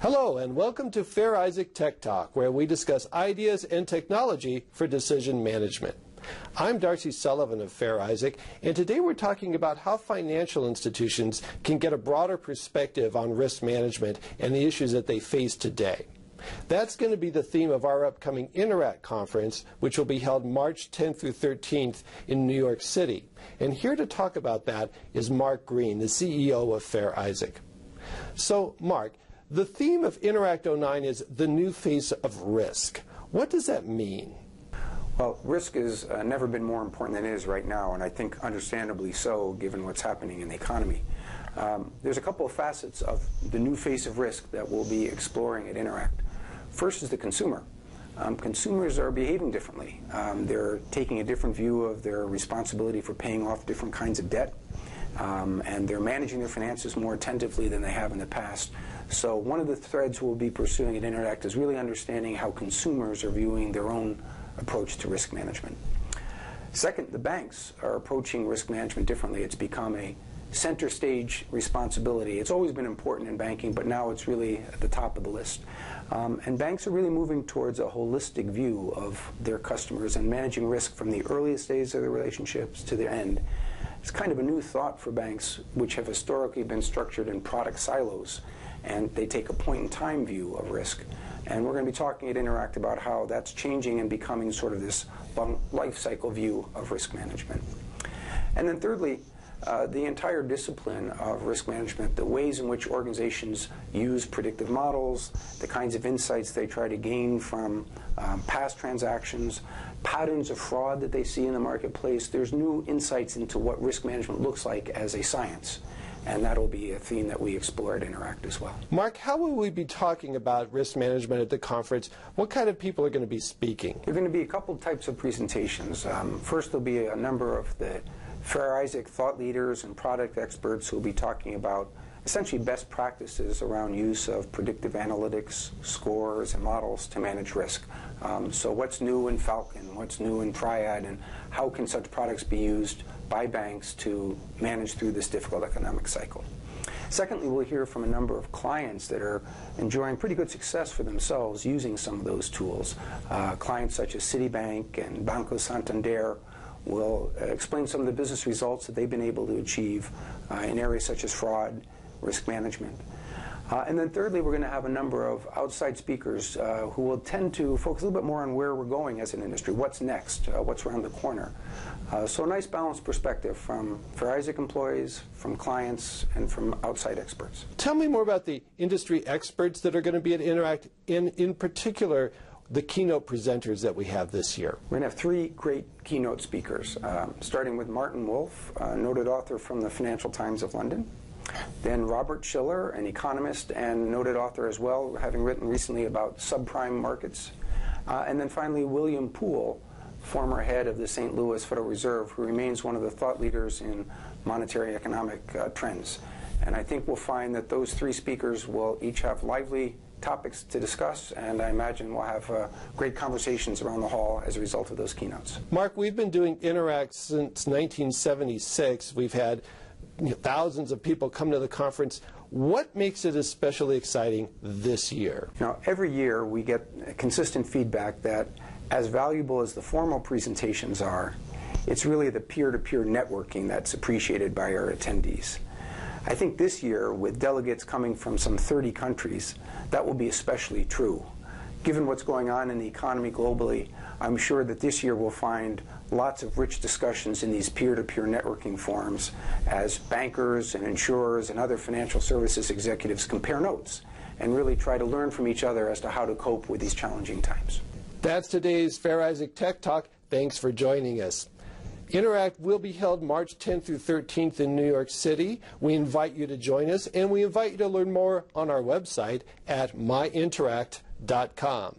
Hello and welcome to Fair Isaac Tech Talk, where we discuss ideas and technology for decision management. I'm Darcy Sullivan of Fair Isaac, and today we're talking about how financial institutions can get a broader perspective on risk management and the issues that they face today. That's going to be the theme of our upcoming InterACT conference, which will be held March 10th through 13th in New York City. And here to talk about that is Mark Greene, the CEO of Fair Isaac. So, Mark, the theme of InterACT 09 is the new face of risk. What does that mean? Well, risk has never been more important than it is right now, and I think understandably so, given what's happening in the economy. There's a couple of facets of the new face of risk that we'll be exploring at InterACT. First is the consumer. Consumers are behaving differently. They're taking a different view of their responsibility for paying off different kinds of debt, and they're managing their finances more attentively than they have in the past. So one of the threads we'll be pursuing at InterACT is really understanding how consumers are viewing their own approach to risk management. Second, the banks are approaching risk management differently. It's become a center stage responsibility. It's always been important in banking, but now it's really at the top of the list. And banks are really moving towards a holistic view of their customers and managing risk from the earliest days of their relationships to the end. It's kind of a new thought for banks, which have historically been structured in product silos, and they take a point-in-time view of risk. And we're going to be talking at InterACT about how that's changing and becoming sort of this long life cycle view of risk management. And then thirdly, the entire discipline of risk management, the ways in which organizations use predictive models, the kinds of insights they try to gain from past transactions, patterns of fraud that they see in the marketplace. There's new insights into what risk management looks like as a science. And that'll be a theme that we explore at InterACT as well. Mark, how will we be talking about risk management at the conference? What kind of people are going to be speaking? There are going to be a couple types of presentations. First, there'll be a number of the Fair Isaac thought leaders and product experts who will be talking about essentially best practices around use of predictive analytics, scores, and models to manage risk. So what's new in Falcon, what's new in Triad, and how can such products be used by banks to manage through this difficult economic cycle. Secondly, we'll hear from a number of clients that are enjoying pretty good success for themselves using some of those tools. Clients such as Citibank and Banco Santander will explain some of the business results that they've been able to achieve in areas such as fraud, risk management. And then thirdly, we're going to have a number of outside speakers who will tend to focus a little bit more on where we're going as an industry, what's next, what's around the corner. So a nice balanced perspective from Fair Isaac employees, from clients, and from outside experts. Tell me more about the industry experts that are going to be at InterACT, in particular the keynote presenters that we have this year. We're going to have three great keynote speakers, starting with Martin Wolf, noted author from the Financial Times of London. Then Robert Shiller, an economist and noted author as well, having written recently about subprime markets. And then finally, William Poole, former head of the St. Louis Federal Reserve, who remains one of the thought leaders in monetary economic trends. And I think we'll find that those three speakers will each have lively topics to discuss, and I imagine we'll have great conversations around the hall as a result of those keynotes. Mark, we've been doing InterACT since 1976. We've had thousands of people come to the conference. What makes it especially exciting this year? Now, every year we get consistent feedback that as valuable as the formal presentations are, it's really the peer-to-peer networking that's appreciated by our attendees. I think this year, with delegates coming from some 30 countries, that will be especially true. Given what's going on in the economy globally, I'm sure that this year we'll find lots of rich discussions in these peer-to-peer networking forums as bankers and insurers and other financial services executives compare notes and really try to learn from each other as to how to cope with these challenging times. That's today's Fair Isaac Tech Talk. Thanks for joining us. InterACT will be held March 10th through 13th in New York City. We invite you to join us, and we invite you to learn more on our website at myinteract.com.